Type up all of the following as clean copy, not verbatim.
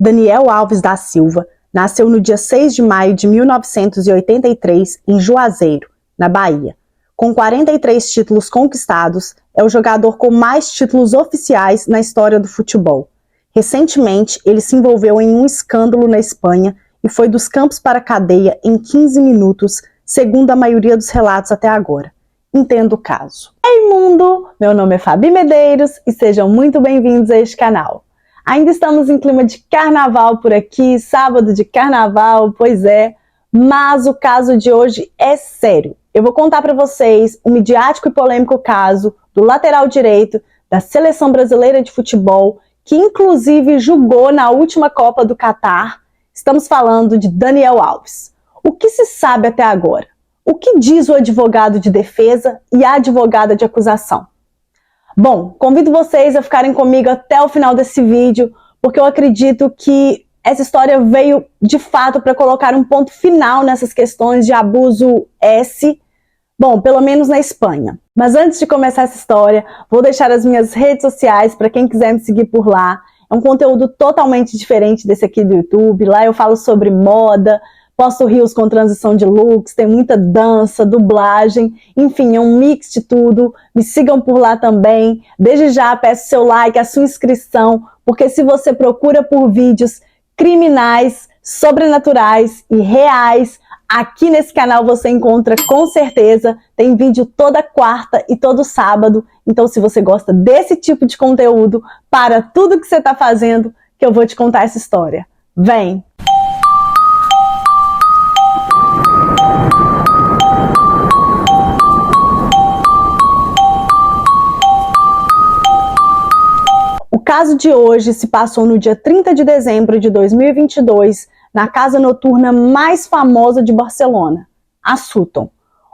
Daniel Alves da Silva nasceu no dia 6 de maio de 1983 em Juazeiro, na Bahia. Com 43 títulos conquistados, é o jogador com mais títulos oficiais na história do futebol. Recentemente, ele se envolveu em um escândalo na Espanha e foi dos campos para a cadeia em 15 minutos, segundo a maioria dos relatos até agora. Entenda o caso. Ei mundo! Meu nome é Fabi Medeiros e sejam muito bem-vindos a este canal. Ainda estamos em clima de carnaval por aqui, sábado de carnaval, pois é, mas o caso de hoje é sério. Eu vou contar para vocês o midiático e polêmico caso do lateral direito da Seleção Brasileira de Futebol, que inclusive jogou na última Copa do Catar. Estamos falando de Daniel Alves. O que se sabe até agora? O que diz o advogado de defesa e a advogada de acusação? Bom, convido vocês a ficarem comigo até o final desse vídeo, porque eu acredito que essa história veio de fato para colocar um ponto final nessas questões de abuso bom, pelo menos na Espanha. Mas antes de começar essa história, vou deixar as minhas redes sociais para quem quiser me seguir por lá. É um conteúdo totalmente diferente desse aqui do YouTube. Lá eu falo sobre moda, posto reels com transição de looks, tem muita dança, dublagem, enfim, é um mix de tudo. Me sigam por lá também. Desde já peço seu like, a sua inscrição, porque se você procura por vídeos criminais, sobrenaturais e reais, aqui nesse canal você encontra com certeza. Tem vídeo toda quarta e todo sábado. Então se você gosta desse tipo de conteúdo, para tudo que você está fazendo, que eu vou te contar essa história. Vem! O caso de hoje se passou no dia 30 de dezembro de 2022, na casa noturna mais famosa de Barcelona, a Sutton.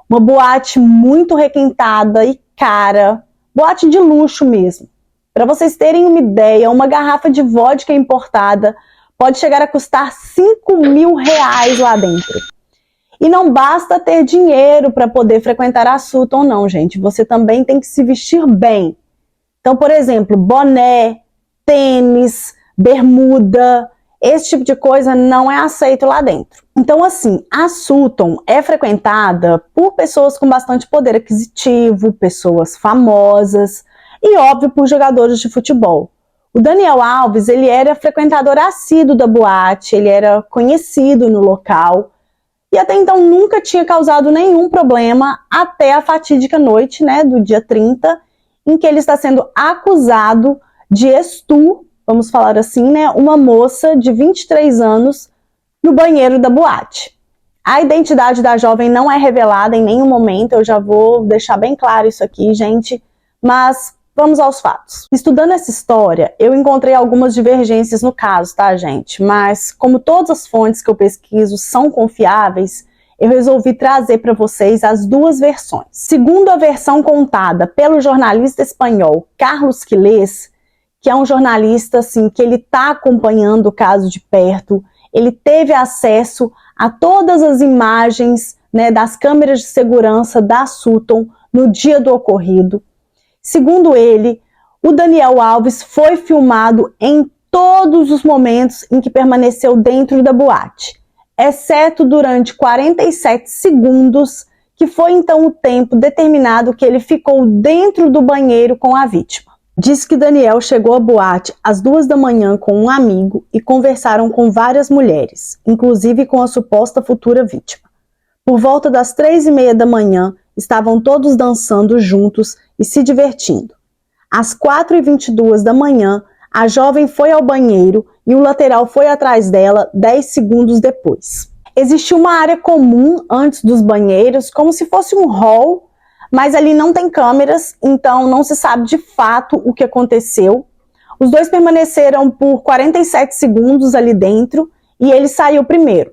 Uma boate muito requintada e cara, boate de luxo mesmo. Para vocês terem uma ideia, uma garrafa de vodka importada pode chegar a custar 5 mil reais lá dentro. E não basta ter dinheiro para poder frequentar a Sutton não, gente. Você também tem que se vestir bem. Então, por exemplo, boné, tênis, bermuda, esse tipo de coisa não é aceito lá dentro. Então, assim, a Sutton é frequentada por pessoas com bastante poder aquisitivo, pessoas famosas e, óbvio, por jogadores de futebol. O Daniel Alves, ele era frequentador assíduo da boate, ele era conhecido no local e até então nunca tinha causado nenhum problema até a fatídica noite, né, do dia 30, em que ele está sendo acusado de estupro, vamos falar assim, né, uma moça de 23 anos no banheiro da boate. A identidade da jovem não é revelada em nenhum momento, eu já vou deixar bem claro isso aqui, gente, mas vamos aos fatos. Estudando essa história, eu encontrei algumas divergências no caso, tá, gente? Mas como todas as fontes que eu pesquiso são confiáveis, eu resolvi trazer para vocês as duas versões. Segundo a versão contada pelo jornalista espanhol Carlos Quilés, que é um jornalista assim, que ele está acompanhando o caso de perto, ele teve acesso a todas as imagens, né, das câmeras de segurança da Sutton no dia do ocorrido. Segundo ele, o Daniel Alves foi filmado em todos os momentos em que permaneceu dentro da boate, exceto durante 47 segundos, que foi então o tempo determinado que ele ficou dentro do banheiro com a vítima. Diz que Daniel chegou à boate às 2 da manhã com um amigo e conversaram com várias mulheres, inclusive com a suposta futura vítima. Por volta das 3h30 da manhã, estavam todos dançando juntos e se divertindo. Às 4h22 da manhã, a jovem foi ao banheiro e o lateral foi atrás dela 10 segundos depois. Existia uma área comum antes dos banheiros, como se fosse um hall, mas ali não tem câmeras, então não se sabe de fato o que aconteceu. Os dois permaneceram por 47 segundos ali dentro e ele saiu primeiro.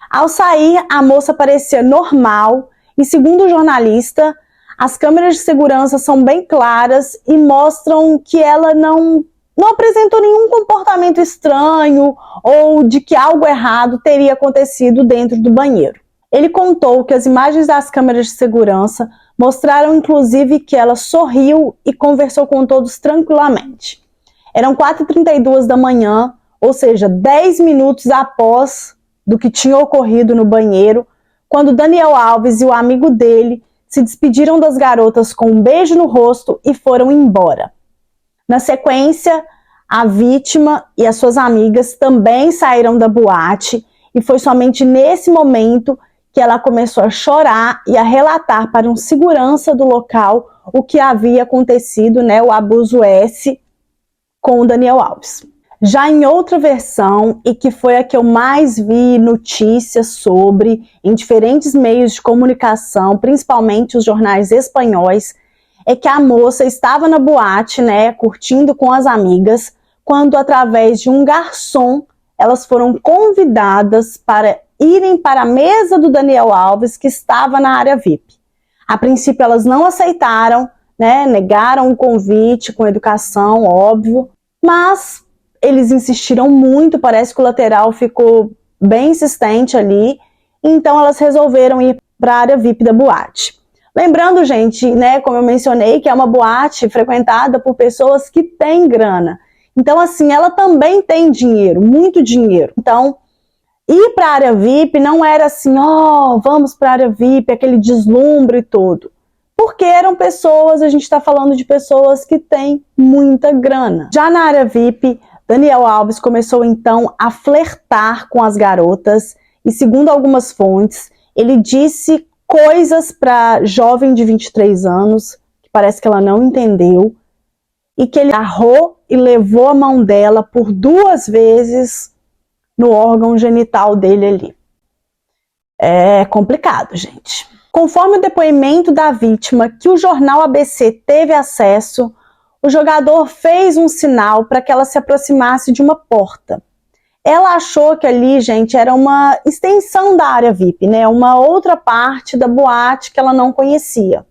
Ao sair, a moça parecia normal e, segundo o jornalista, as câmeras de segurança são bem claras e mostram que ela não apresentou nenhum comportamento estranho ou de que algo errado teria acontecido dentro do banheiro. Ele contou que as imagens das câmeras de segurança mostraram inclusive que ela sorriu e conversou com todos tranquilamente. Eram 4h32 da manhã, ou seja, 10 minutos após do que tinha ocorrido no banheiro, quando Daniel Alves e o amigo dele se despediram das garotas com um beijo no rosto e foram embora. Na sequência, a vítima e as suas amigas também saíram da boate e foi somente nesse momento que ela começou a chorar e a relatar para um segurança do local o que havia acontecido, né, o abuso S com o Daniel Alves. Já em outra versão, e que foi a que eu mais vi notícias sobre em diferentes meios de comunicação, principalmente os jornais espanhóis, é que a moça estava na boate, né, curtindo com as amigas, quando através de um garçom, elas foram convidadas para irem para a mesa do Daniel Alves, que estava na área VIP. A princípio elas não aceitaram, né, negaram o convite com educação, óbvio, mas eles insistiram muito, parece que o lateral ficou bem insistente ali, então elas resolveram ir para a área VIP da boate. Lembrando, gente, né, como eu mencionei, que é uma boate frequentada por pessoas que têm grana. Então, assim, ela também tem dinheiro, muito dinheiro. Então, ir para a área VIP não era assim, vamos para a área VIP, aquele deslumbre e todo. Porque eram pessoas, a gente está falando de pessoas que têm muita grana. Já na área VIP, Daniel Alves começou então a flertar com as garotas e, segundo algumas fontes, ele disse coisas para a jovem de 23 anos, que parece que ela não entendeu, e que ele agarrou e levou a mão dela por 2 vezes no órgão genital dele ali. É complicado, gente. Conforme o depoimento da vítima, que o jornal ABC teve acesso, o jogador fez um sinal para que ela se aproximasse de uma porta. Ela achou que ali, gente, era uma extensão da área VIP, né? Uma outra parte da boate que ela não conhecia.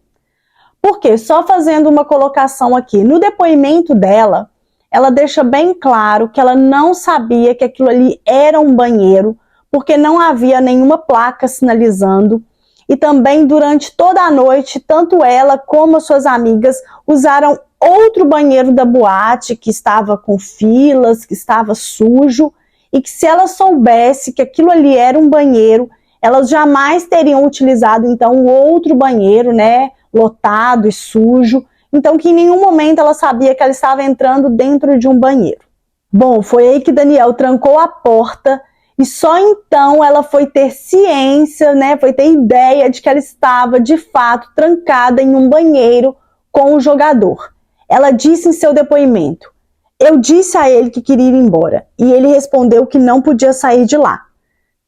Por quê? Só fazendo uma colocação aqui. No depoimento dela, ela deixa bem claro que ela não sabia que aquilo ali era um banheiro, porque não havia nenhuma placa sinalizando. E também, durante toda a noite, tanto ela como as suas amigas usaram outro banheiro da boate que estava com filas, que estava sujo, e que se ela soubesse que aquilo ali era um banheiro, elas jamais teriam utilizado então um outro banheiro, né, lotado e sujo. Então, que em nenhum momento ela sabia que ela estava entrando dentro de um banheiro. Bom, foi aí que Daniel trancou a porta e só então ela foi ter ciência, né, foi ter ideia de que ela estava de fato trancada em um banheiro com o jogador. Ela disse em seu depoimento: eu disse a ele que queria ir embora e ele respondeu que não podia sair de lá.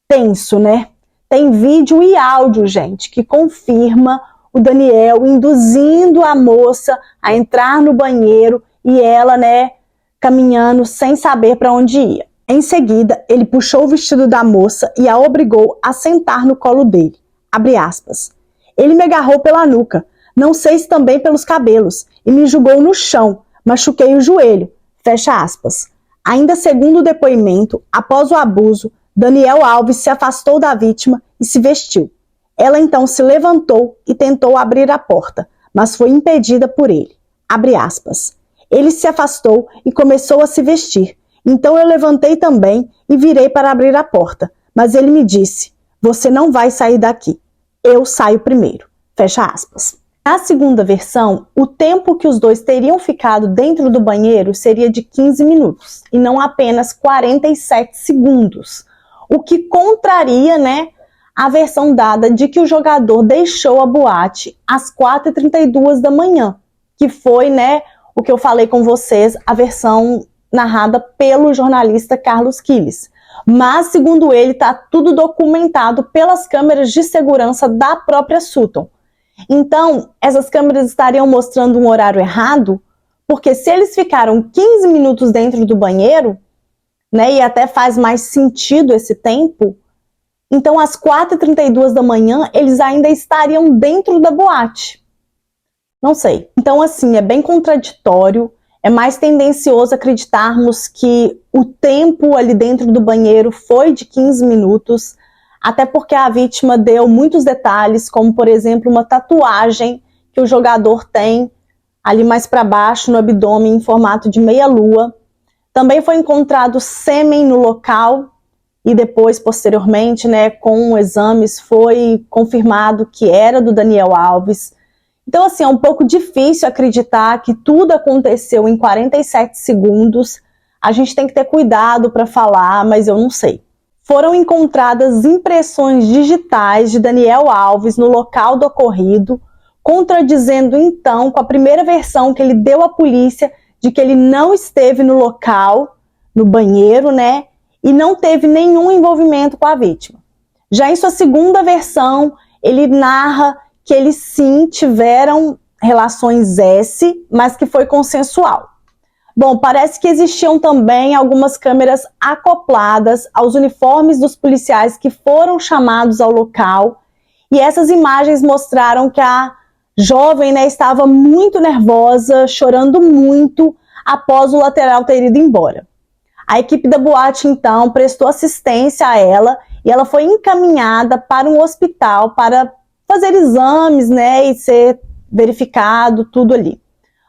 Tenso, né? Tem vídeo e áudio, gente, que confirma o Daniel induzindo a moça a entrar no banheiro e ela, né, caminhando sem saber para onde ia. Em seguida, ele puxou o vestido da moça e a obrigou a sentar no colo dele. Abre aspas. Ele me agarrou pela nuca, não sei se também pelos cabelos, e me jogou no chão, machuquei o joelho. Fecha aspas. Ainda segundo o depoimento, após o abuso, Daniel Alves se afastou da vítima e se vestiu. Ela então se levantou e tentou abrir a porta, mas foi impedida por ele. Abre aspas. Ele se afastou e começou a se vestir. Então eu levantei também e virei para abrir a porta, mas ele me disse: você não vai sair daqui. Eu saio primeiro. Fecha aspas. Na segunda versão, o tempo que os dois teriam ficado dentro do banheiro seria de 15 minutos e não apenas 47 segundos, o que contraria, né, a versão dada de que o jogador deixou a boate às 4h32 da manhã, que foi, né, o que eu falei com vocês, a versão narrada pelo jornalista Carlos Quiles. Mas, segundo ele, está tudo documentado pelas câmeras de segurança da própria Sutton. Então, essas câmeras estariam mostrando um horário errado, porque se eles ficaram 15 minutos dentro do banheiro, né, e até faz mais sentido esse tempo, então às 4h32 da manhã eles ainda estariam dentro da boate. Não sei. Então, assim, é bem contraditório, é mais tendencioso acreditarmos que o tempo ali dentro do banheiro foi de 15 minutos, até porque a vítima deu muitos detalhes, como, por exemplo, uma tatuagem que o jogador tem ali mais para baixo no abdômen em formato de meia-lua, Também foi encontrado sêmen no local e depois, posteriormente, né, com exames, foi confirmado que era do Daniel Alves. Então, assim, é um pouco difícil acreditar que tudo aconteceu em 47 segundos. A gente tem que ter cuidado para falar, mas eu não sei. Foram encontradas impressões digitais de Daniel Alves no local do ocorrido, contradizendo então com a primeira versão que ele deu à polícia de que ele não esteve no local, no banheiro, né, e não teve nenhum envolvimento com a vítima. Já em sua segunda versão, ele narra que eles sim tiveram relações S, mas que foi consensual. Bom, parece que existiam também algumas câmeras acopladas aos uniformes dos policiais que foram chamados ao local, e essas imagens mostraram que a jovem, né, estava muito nervosa, chorando muito após o lateral ter ido embora. A equipe da boate, então, prestou assistência a ela e ela foi encaminhada para um hospital para fazer exames, né, e ser verificado tudo ali.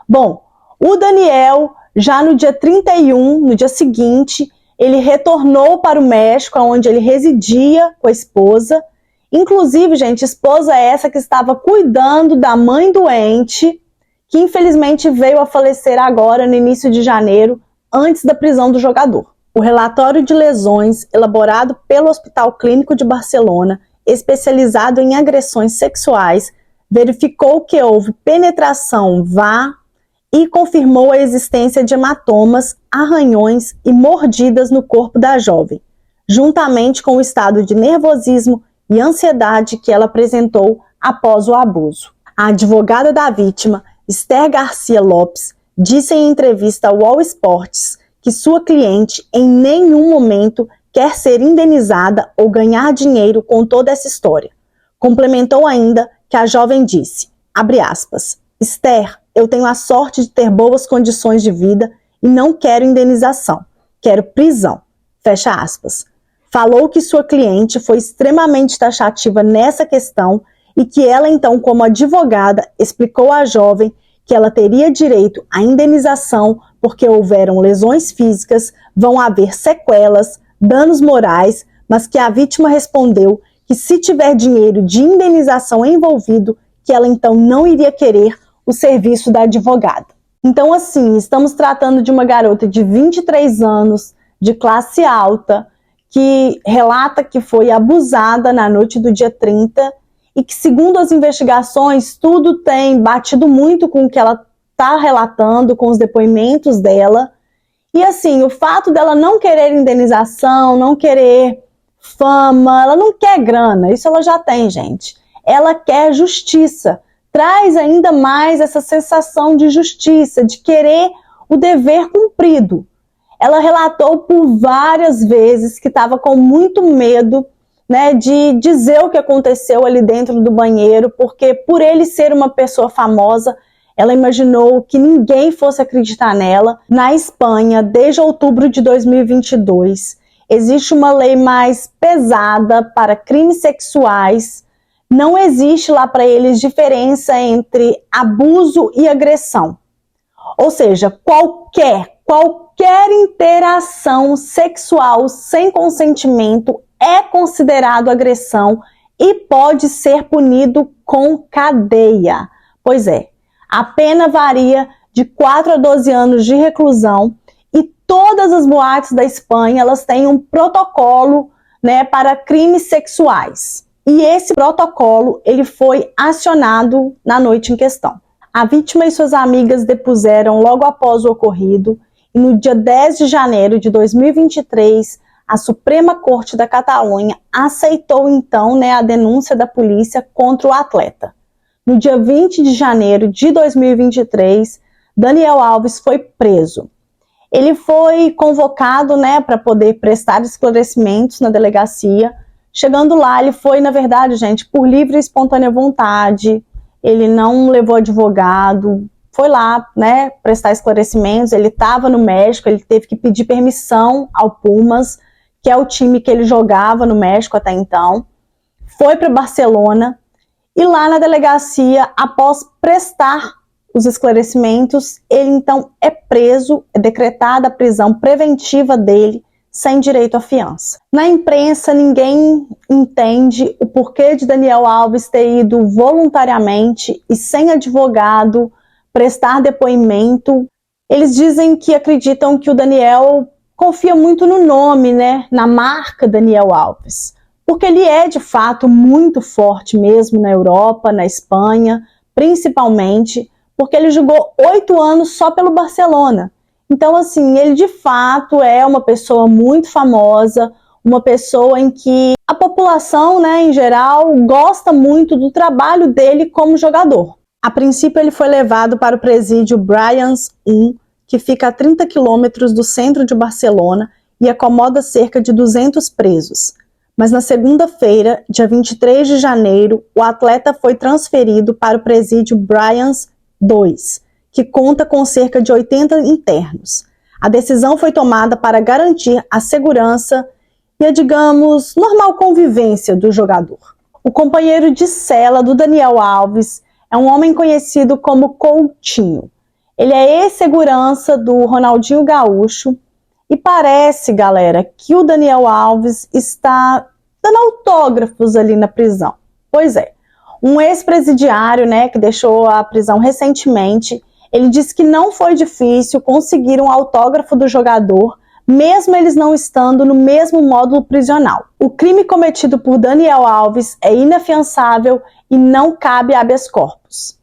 Bom, o Daniel, já no dia 31, no dia seguinte, ele retornou para o México, onde ele residia com a esposa. Inclusive, gente, esposa essa que estava cuidando da mãe doente, que infelizmente veio a falecer agora, no início de janeiro, antes da prisão do jogador. O relatório de lesões, elaborado pelo Hospital Clínico de Barcelona, especializado em agressões sexuais, verificou que houve penetração vá e confirmou a existência de hematomas, arranhões e mordidas no corpo da jovem, juntamente com o estado de nervosismo e ansiedade que ela apresentou após o abuso. A advogada da vítima, Esther Garcia Lopes, disse em entrevista ao All Sports que sua cliente em nenhum momento quer ser indenizada ou ganhar dinheiro com toda essa história. Complementou ainda que a jovem disse, abre aspas, Esther, eu tenho a sorte de ter boas condições de vida e não quero indenização, quero prisão, fecha aspas. Falou que sua cliente foi extremamente taxativa nessa questão e que ela então, como advogada, explicou à jovem que ela teria direito à indenização porque houveram lesões físicas, vão haver sequelas, danos morais, mas que a vítima respondeu que se tiver dinheiro de indenização envolvido, que ela então não iria querer o serviço da advogada. Então, assim, estamos tratando de uma garota de 23 anos, de classe alta, que relata que foi abusada na noite do dia 30 e que, segundo as investigações, tudo tem batido muito com o que ela está relatando, com os depoimentos dela. E assim, o fato dela não querer indenização, não querer fama, ela não quer grana, isso ela já tem, gente. Ela quer justiça. Traz ainda mais essa sensação de justiça, de querer o dever cumprido. Ela relatou por várias vezes que estava com muito medo, né, de dizer o que aconteceu ali dentro do banheiro, porque por ele ser uma pessoa famosa, ela imaginou que ninguém fosse acreditar nela. Na Espanha, desde outubro de 2022, existe uma lei mais pesada para crimes sexuais. Não existe lá para eles diferença entre abuso e agressão. Ou seja, qualquer interação sexual sem consentimento é considerado agressão e pode ser punido com cadeia. Pois é, a pena varia de 4 a 12 anos de reclusão e todas as boates da Espanha elas têm um protocolo, né, para crimes sexuais. E esse protocolo ele foi acionado na noite em questão. A vítima e suas amigas depuseram logo após o ocorrido e no dia 10 de janeiro de 2023, a Suprema Corte da Catalunha aceitou então, né, a denúncia da polícia contra o atleta. No dia 20 de janeiro de 2023, Daniel Alves foi preso. Ele foi convocado, né, para poder prestar esclarecimentos na delegacia. Chegando lá, ele foi, na verdade, gente, por livre e espontânea vontade. Ele não levou advogado, foi lá, né, prestar esclarecimentos. Ele estava no México, ele teve que pedir permissão ao Pumas, que é o time que ele jogava no México até então. Foi para Barcelona e lá na delegacia, após prestar os esclarecimentos, ele então é preso, é decretada a prisão preventiva dele, sem direito à fiança. Na imprensa, ninguém entende o porquê de Daniel Alves ter ido voluntariamente e sem advogado prestar depoimento. Eles dizem que acreditam que o Daniel confia muito no nome, né, na marca Daniel Alves, porque ele é de fato muito forte mesmo na Europa, na Espanha, principalmente porque ele jogou 8 anos só pelo Barcelona. Então, assim, ele de fato é uma pessoa muito famosa, uma pessoa em que a população, né, em geral, gosta muito do trabalho dele como jogador. A princípio, ele foi levado para o presídio Brians 1, que fica a 30 quilômetros do centro de Barcelona e acomoda cerca de 200 presos. Mas na segunda-feira, dia 23 de janeiro, o atleta foi transferido para o presídio Brians 2, que conta com cerca de 80 internos. A decisão foi tomada para garantir a segurança e a, digamos, normal convivência do jogador. O companheiro de cela do Daniel Alves é um homem conhecido como Coutinho. Ele é ex-segurança do Ronaldinho Gaúcho e parece, galera, que o Daniel Alves está dando autógrafos ali na prisão. Pois é, um ex-presidiário, né, que deixou a prisão recentemente, ele disse que não foi difícil conseguir um autógrafo do jogador, mesmo eles não estando no mesmo módulo prisional. O crime cometido por Daniel Alves é inafiançável e não cabe habeas corpus.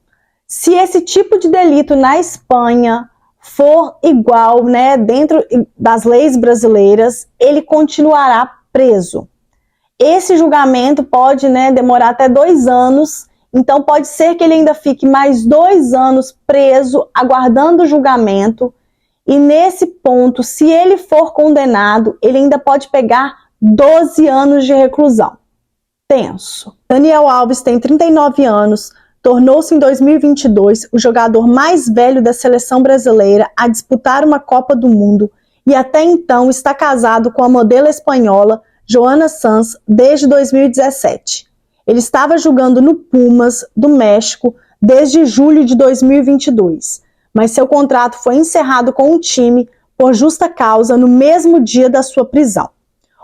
Se esse tipo de delito na Espanha for igual, né, dentro das leis brasileiras, ele continuará preso. Esse julgamento pode, né, demorar até 2 anos, então pode ser que ele ainda fique mais 2 anos preso, aguardando o julgamento, e nesse ponto, se ele for condenado, ele ainda pode pegar 12 anos de reclusão. Tenso. Daniel Alves tem 39 anos, tornou-se em 2022 o jogador mais velho da seleção brasileira a disputar uma Copa do Mundo e até então está casado com a modelo espanhola Joana Sanz desde 2017. Ele estava jogando no Pumas do México desde julho de 2022, mas seu contrato foi encerrado com o time por justa causa no mesmo dia da sua prisão.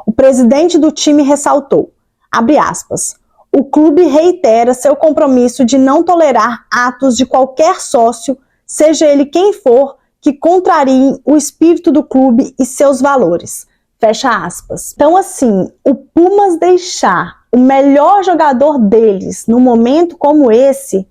O presidente do time ressaltou, abre aspas, o clube reitera seu compromisso de não tolerar atos de qualquer sócio, seja ele quem for, que contrariem o espírito do clube e seus valores. Fecha aspas. Então, assim, o Pumas deixar o melhor jogador deles num momento como esse,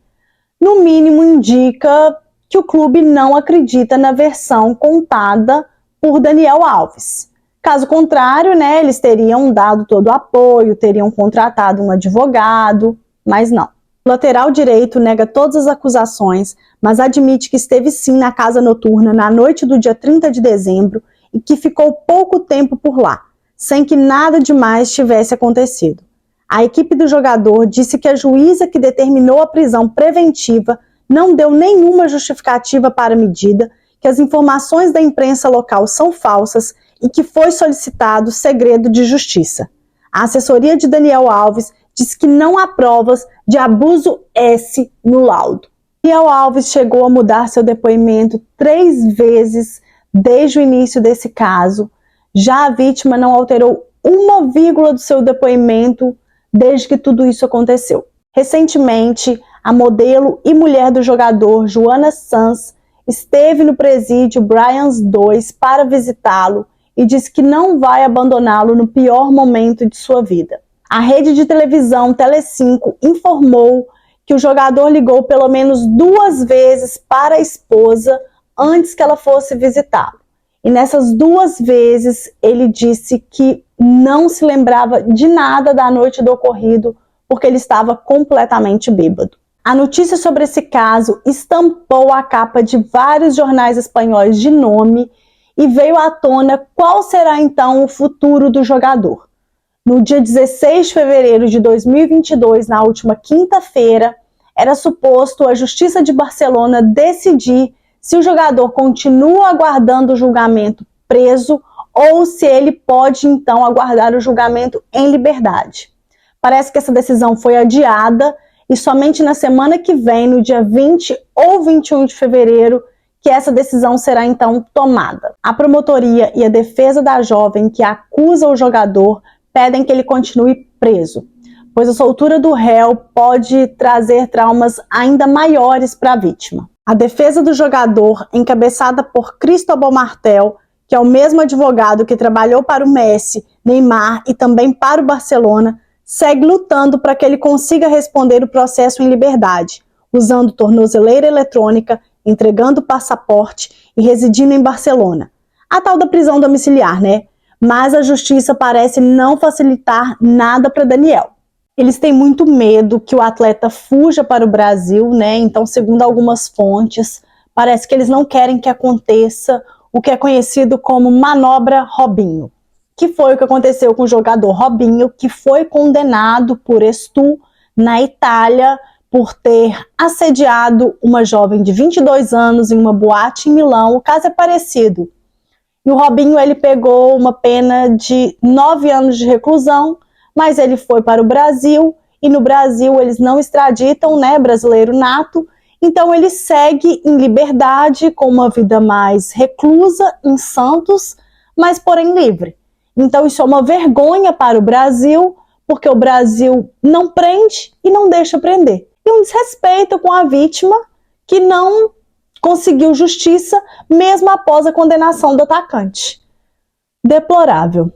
no mínimo indica que o clube não acredita na versão contada por Daniel Alves. Caso contrário, né, eles teriam dado todo o apoio, teriam contratado um advogado, mas não. O lateral direito nega todas as acusações, mas admite que esteve sim na casa noturna na noite do dia 30 de dezembro e que ficou pouco tempo por lá, sem que nada demais tivesse acontecido. A equipe do jogador disse que a juíza que determinou a prisão preventiva não deu nenhuma justificativa para a medida, que as informações da imprensa local são falsas e que foi solicitado segredo de justiça. A assessoria de Daniel Alves disse que não há provas de abuso S no laudo. Daniel Alves chegou a mudar seu depoimento 3 vezes desde o início desse caso. Já a vítima não alterou uma vírgula do seu depoimento desde que tudo isso aconteceu. Recentemente, a modelo e mulher do jogador, Joana Sanz, esteve no presídio Brians 2 para visitá-lo e disse que não vai abandoná-lo no pior momento de sua vida. A rede de televisão Tele5 informou que o jogador ligou pelo menos 2 vezes para a esposa antes que ela fosse visitá-lo. E nessas 2 vezes ele disse que não se lembrava de nada da noite do ocorrido porque ele estava completamente bêbado. A notícia sobre esse caso estampou a capa de vários jornais espanhóis de nome e veio à tona qual será então o futuro do jogador. No dia 16 de fevereiro de 2022, na última quinta-feira, era suposto a Justiça de Barcelona decidir se o jogador continua aguardando o julgamento preso ou se ele pode então aguardar o julgamento em liberdade. Parece que essa decisão foi adiada e somente na semana que vem, no dia 20 ou 21 de fevereiro, que essa decisão será então tomada. A promotoria e a defesa da jovem que acusa o jogador pedem que ele continue preso, pois a soltura do réu pode trazer traumas ainda maiores para a vítima. A defesa do jogador, encabeçada por Cristóbal Martel, que é o mesmo advogado que trabalhou para o Messi, Neymar e também para o Barcelona, segue lutando para que ele consiga responder o processo em liberdade, usando tornozeleira eletrônica, entregando passaporte e residindo em Barcelona. A tal da prisão domiciliar, né? Mas a justiça parece não facilitar nada para Daniel. Eles têm muito medo que o atleta fuja para o Brasil, né? Então, segundo algumas fontes, parece que eles não querem que aconteça o que é conhecido como manobra Robinho, que foi o que aconteceu com o jogador Robinho, que foi condenado por estupro na Itália por ter assediado uma jovem de 22 anos em uma boate em Milão. O caso é parecido. E o Robinho, ele pegou uma pena de 9 anos de reclusão, mas ele foi para o Brasil, e no Brasil eles não extraditam, né, brasileiro nato, então ele segue em liberdade, com uma vida mais reclusa em Santos, mas porém livre. Então isso é uma vergonha para o Brasil, porque o Brasil não prende e não deixa prender. E um desrespeito com a vítima que não conseguiu justiça, mesmo após a condenação do atacante. Deplorável.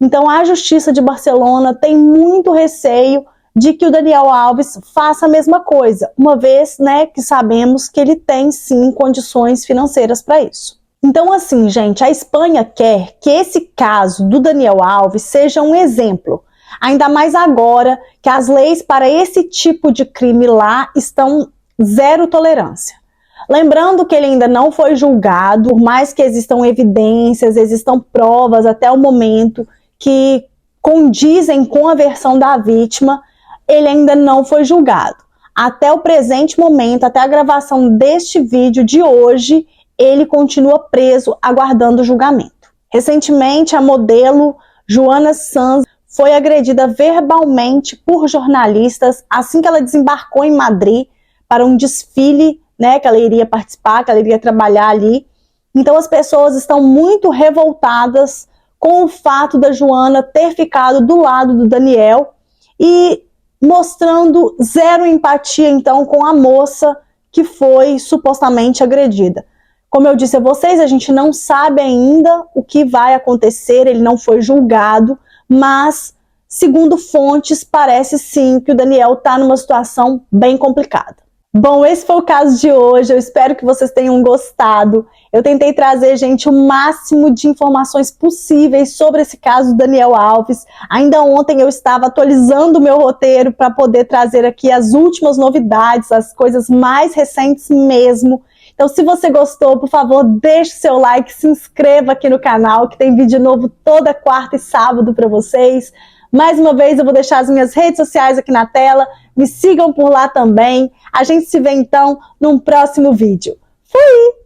Então a Justiça de Barcelona tem muito receio de que o Daniel Alves faça a mesma coisa, uma vez, né, que sabemos que ele tem sim condições financeiras para isso. Então assim, gente, a Espanha quer que esse caso do Daniel Alves seja um exemplo, ainda mais agora que as leis para esse tipo de crime lá estão zero tolerância. Lembrando que ele ainda não foi julgado, por mais que existam evidências, existam provas até o momento que condizem com a versão da vítima, ele ainda não foi julgado. Até o presente momento, até a gravação deste vídeo de hoje, ele continua preso, aguardando o julgamento. Recentemente, a modelo Joana Sanz foi agredida verbalmente por jornalistas assim que ela desembarcou em Madrid para um desfile, né, que ela iria participar, que ela iria trabalhar ali. Então as pessoas estão muito revoltadas com o fato da Joana ter ficado do lado do Daniel e mostrando zero empatia, então, com a moça que foi supostamente agredida. Como eu disse a vocês, a gente não sabe ainda o que vai acontecer, ele não foi julgado, mas, segundo fontes, parece sim que o Daniel está numa situação bem complicada. Bom, esse foi o caso de hoje, eu espero que vocês tenham gostado. Eu tentei trazer, gente, o máximo de informações possíveis sobre esse caso do Daniel Alves. Ainda ontem eu estava atualizando o meu roteiro para poder trazer aqui as últimas novidades, as coisas mais recentes mesmo. Então, se você gostou, por favor, deixe seu like, se inscreva aqui no canal, que tem vídeo novo toda quarta e sábado para vocês. Mais uma vez, eu vou deixar as minhas redes sociais aqui na tela. Me sigam por lá também. A gente se vê, então, num próximo vídeo. Fui!